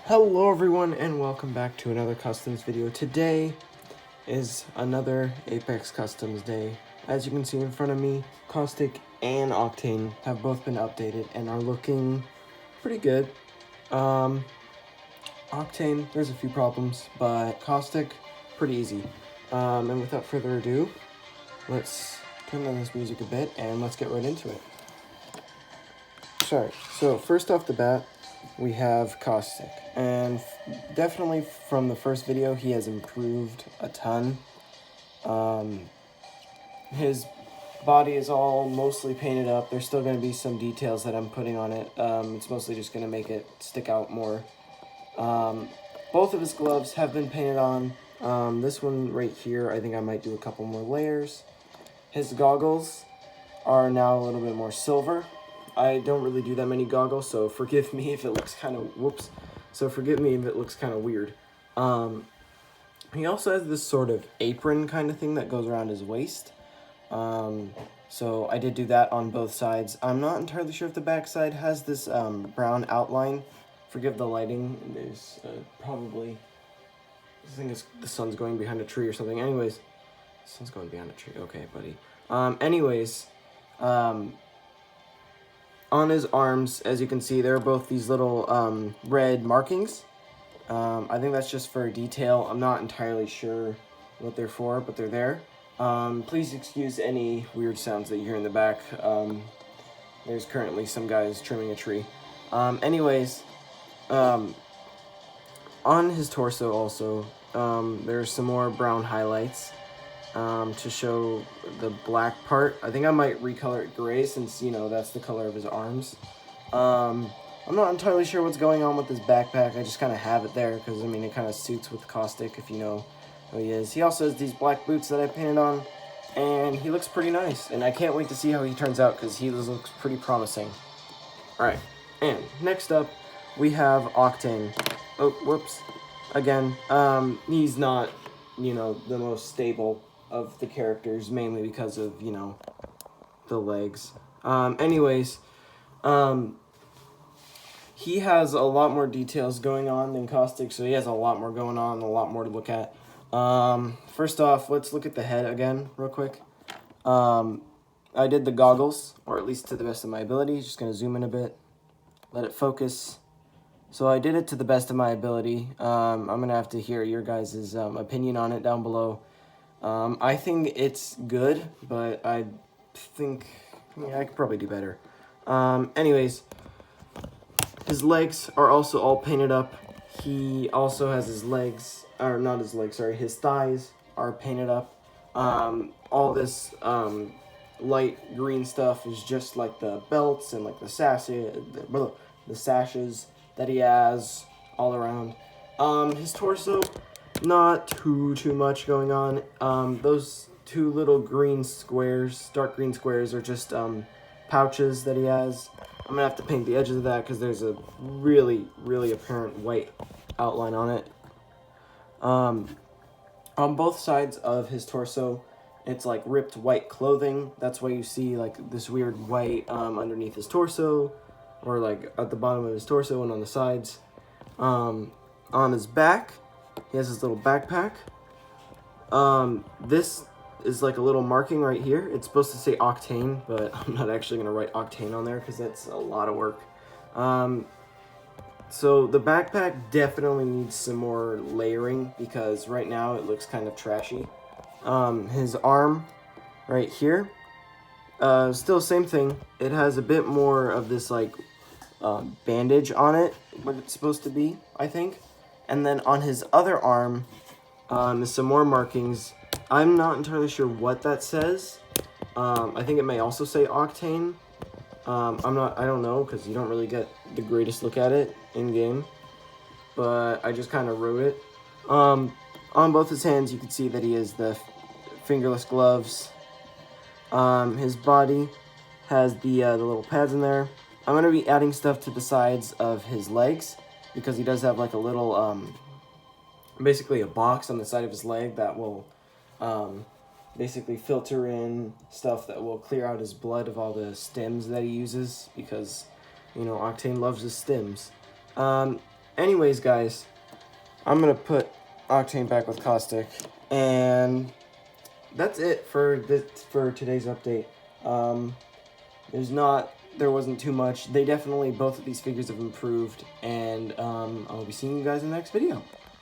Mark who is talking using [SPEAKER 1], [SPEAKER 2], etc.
[SPEAKER 1] Hello everyone and welcome back to another customs video. Today is another Apex Customs day. As you can see in front of me, Caustic and Octane have both been updated and are looking pretty good. Octane, there's a few problems, but Caustic, pretty easy. And without further ado, let's turn on this music a bit and let's get right into it. So first off the bat, we have Caustic, and definitely from the first video, he has improved a ton. His body is all mostly painted up. There's still going to be some details that I'm putting on it. It's mostly just going to make it stick out more. Both of his gloves have been painted on. This one right here, I think I might do a couple more layers. His goggles are now a little bit more silver. I don't really do that many goggles, so forgive me if it looks kind of, weird. He also has this sort of apron kind of thing that goes around his waist. So I did do that on both sides. I'm not entirely sure if the back side has this brown outline. Forgive the lighting. There's probably, I think it's the sun's going behind a tree or something. Anyways, the sun's going behind a tree. Okay, buddy. On his arms, as you can see, there are both these little red markings. I think that's just for detail. I'm not entirely sure what they're for, but they're there. Please excuse any weird sounds that you hear in the back. There's currently some guys trimming a tree. On his torso also, there's some more brown highlights to show the black part. I think I might recolor it gray since, you know, that's the color of his arms. I'm not entirely sure what's going on with his backpack. I just kind of have it there because, I mean, it kind of suits with Caustic if you know who he is. He also has these black boots that I painted on, and he looks pretty nice. And I can't wait to see how he turns out because he looks pretty promising. Alright, and next up, we have Octane. Oh, whoops. Again, he's not, you know, the most stable of the characters, mainly because of, you know, the legs. He has a lot more details going on than Caustic, so he has a lot more going on, a lot more to look at. First off, let's look at the head again, real quick. I did the goggles, or at least to the best of my ability. Just gonna zoom in a bit, let it focus. So I did it to the best of my ability. I'm gonna have to hear your guys' opinion on it down below. I think it's good, but I think, yeah, I could probably do better. Anyways, his legs are also all painted up. He also has his legs, or not his legs, sorry, his thighs are painted up. All this light green stuff is just like the belts and like the sashes that he has all around. His torso, not too much going on. Those two little green squares, dark green squares, are just pouches that he has. I'm gonna have to paint the edges of that because there's a really apparent white outline on it. On both sides of his torso, it's like ripped white clothing. That's why you see like this weird white underneath his torso, or like at the bottom of his torso and on the sides. On his back, he has his little backpack. This is like a little marking right here. It's supposed to say Octane, but I'm not actually going to write Octane on there because that's a lot of work. So the backpack definitely needs some more layering because right now it looks kind of trashy. His arm right here, still same thing. It has a bit more of this like bandage on it, what it's supposed to be, I think. And then on his other arm, is some more markings. I'm not entirely sure what that says. I think it may also say Octane. I don't know, because you don't really get the greatest look at it in-game. But I just kind of wrote it. On both his hands, you can see that he has the fingerless gloves. His body has the little pads in there. I'm going to be adding stuff to the sides of his legs, because he does have like a little, basically a box on the side of his leg that will basically filter in stuff that will clear out his blood of all the stems that he uses, because, you know, Octane loves his stems. anyways, guys, I'm going to put Octane back with Caustic, and that's it for today's update. There wasn't too much. They definitely, both of these figures have improved, and I'll be seeing you guys in the next video.